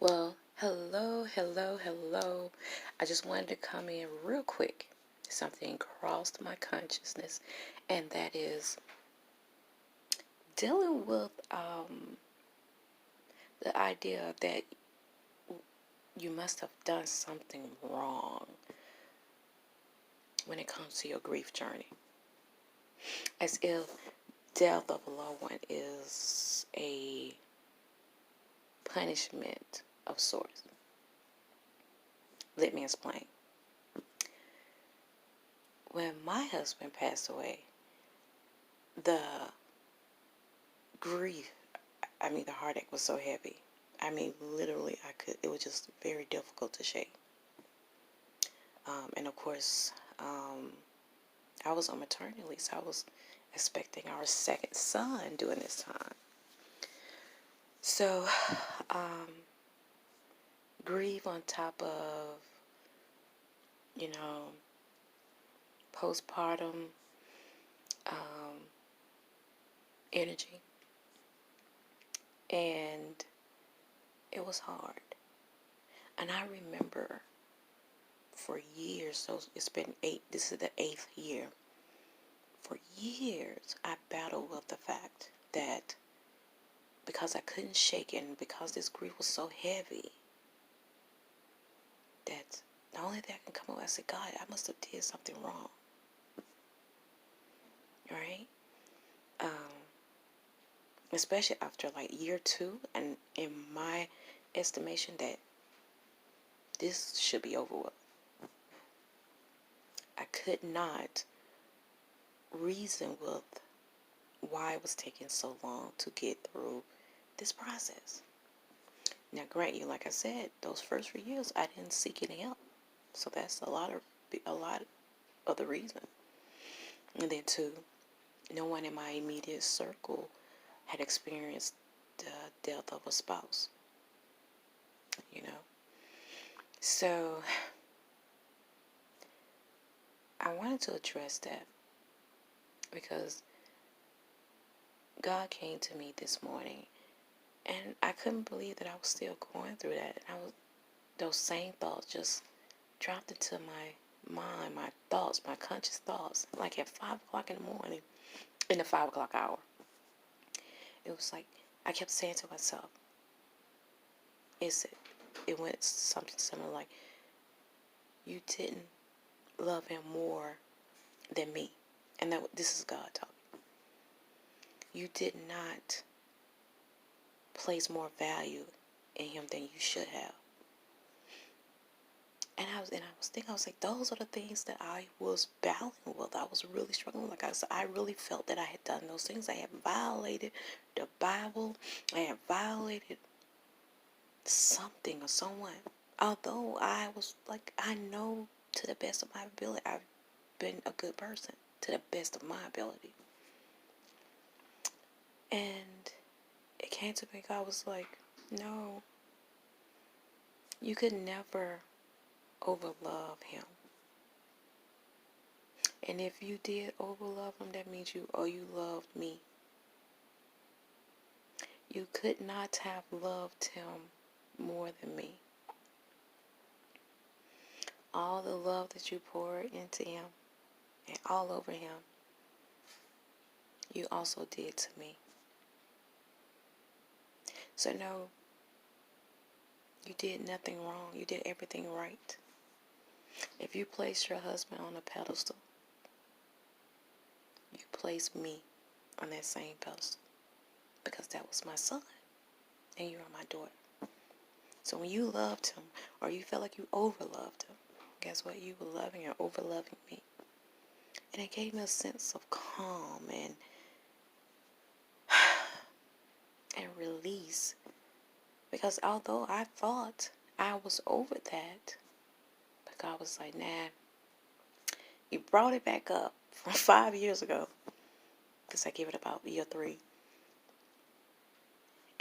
Well, hello, hello, hello. I just wanted to come in real quick. Something crossed my consciousness, and that is dealing with the idea that you must have done something wrong when it comes to your grief journey. As if death of a loved one is a punishment of sorts. Let me explain. When my husband passed away, the grief, the heartache was so heavy. Literally, it was just very difficult to shake. And of course, I was on maternity leave, so I was expecting our second son during this time. So, grief on top of, postpartum energy. And it was hard. And I remember for years, so it's been this is the 8th year. For years, I battled with the fact that because I couldn't shake it and because this grief was so heavy, that the only thing I can come up with, I said, God, I must have did something wrong. Right? Especially after like year 2, and in my estimation that this should be over with. I could not reason with why it was taking so long to get through this process. Now, grant you, like I said, those first 3 years, I didn't seek any help, so that's a lot of the reason. And then 2, no one in my immediate circle had experienced the death of a spouse. So I wanted to address that because God came to me this morning, and I couldn't believe that I was still going through that. And those same thoughts just dropped into my mind, my thoughts, my conscious thoughts, like at 5 o'clock in the morning, in the 5 o'clock hour. It was like I kept saying to myself, it went something similar like, you didn't love him more than me. And this is God talking. You did not place more value in him than you should have. And I was thinking, I was like, those are the things that I was battling with. I was really struggling. Like I said, I really felt that I had done those things. I had violated the Bible. I had violated something or someone. Although I was like, I know to the best of my ability, I've been a good person to the best of my ability. And it came to me, God was like, no, you could never overlove him. And if you did overlove him, that means you loved me. You could not have loved him more than me. All the love that you poured into him and all over him, you also did to me. So no, you did nothing wrong. You did everything right. If you placed your husband on a pedestal, you placed me on that same pedestal, because that was my son and you are my daughter. So when you loved him, or you felt like you overloved him, guess what? You were loving or overloving me. And it gave me a sense of calm and release. Because although I thought I was over that, but God was like, nah, you brought it back up from 5 years ago, because I gave it about year 3.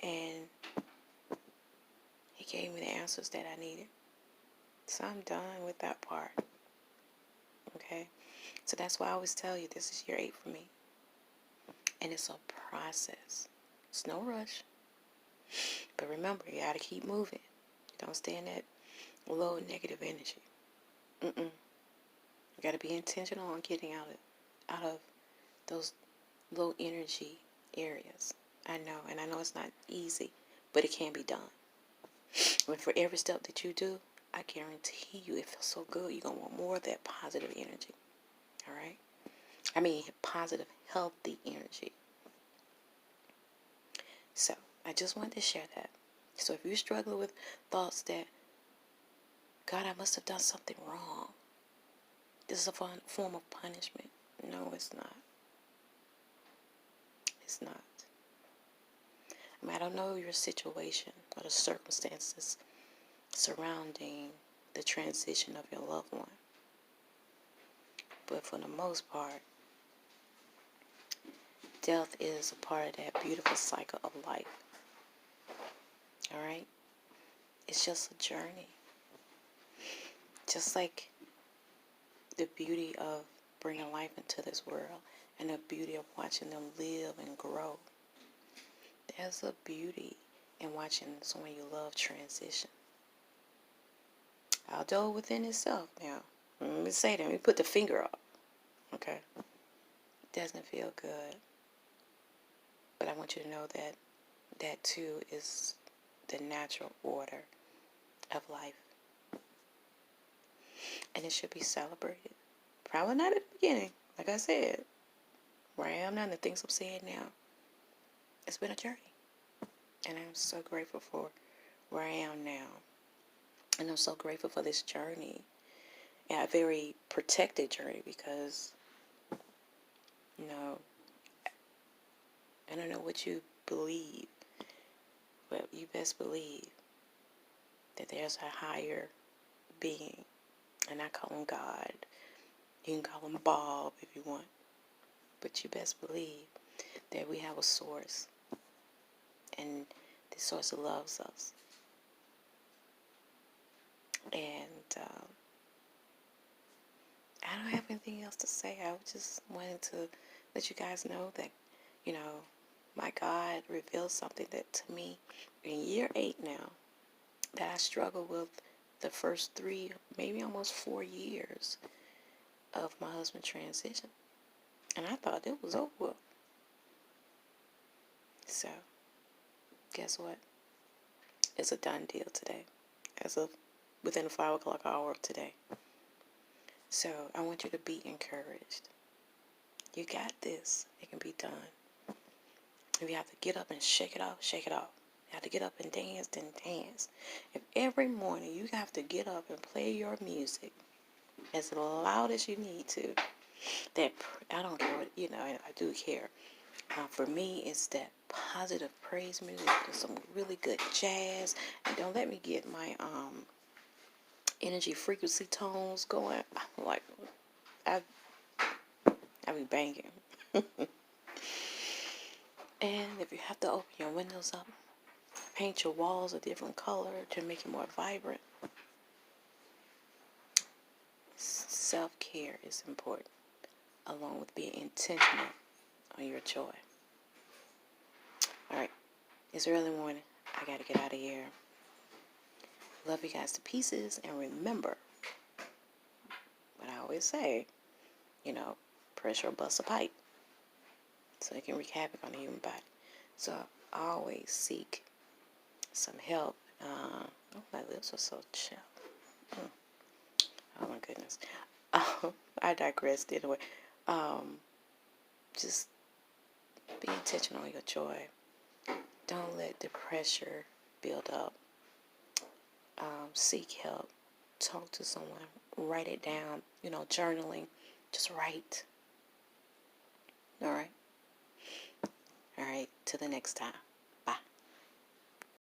And he gave me the answers that I needed. So I'm done with that part. Okay? So that's why I always tell you, this is year 8 for me. And it's a process. It's no rush. But remember, you got to keep moving. Don't stay in that low negative energy. You got to be intentional on getting out of those low energy areas. I know, and I know it's not easy, but it can be done. But for every step that you do, I guarantee you it feels so good. You're going to want more of that positive energy. All right? I mean, positive, healthy energy. So, I just wanted to share that. So, if you're struggling with thoughts that, God, I must have done something wrong, this is a form of punishment. No, it's not. It's not. I mean, I don't know your situation or the circumstances surrounding the transition of your loved one. But for the most part, death is a part of that beautiful cycle of life. All right? It's just a journey. Just like the beauty of bringing life into this world and the beauty of watching them live and grow. There's a beauty in watching someone you love transition. Although within itself, now, let me say that, let me put the finger up, okay? It doesn't feel good. But I want you to know that that too is the natural order of life. And it should be celebrated. Probably not at the beginning, like I said. Where I am now and the things I'm saying now, it's been a journey. And I'm so grateful for where I am now. And I'm so grateful for this journey. And a very protected journey because, you know, I don't know what you believe, but you best believe that there's a higher being. And I call him God. You can call him Bob if you want. But you best believe that we have a source. And this source loves us. And I don't have anything else to say. I just wanted to let you guys know that, you know, my God revealed something that to me in year 8 now that I struggled with the first 3, maybe almost 4 years of my husband's transition. And I thought it was over. So, guess what? It's a done deal today. As of within the 5 o'clock hour of today. So, I want you to be encouraged. You got this. It can be done. If you have to get up and shake it off, shake it off. You have to get up and dance, then dance. If every morning you have to get up and play your music as loud as you need to, that I don't care what, you know, I do care. For me, it's that positive praise music, some really good jazz, and don't let me get my energy frequency tones going. I'm like, I be banging. And if you have to open your windows up, paint your walls a different color to make it more vibrant. Self-care is important, along with being intentional on your joy. All right, it's early morning. I got to get out of here. Love you guys to pieces, and remember what I always say, you know, pressure will bust a pipe, so it can wreak havoc on the human body. So I always seek some help. Oh, my lips are so chapped. Oh my goodness. I digressed anyway. Just be intentional on your joy. Don't let the pressure build up. Seek help. Talk to someone. Write it down. You know, journaling. Just write. All right. All right. Till the next time.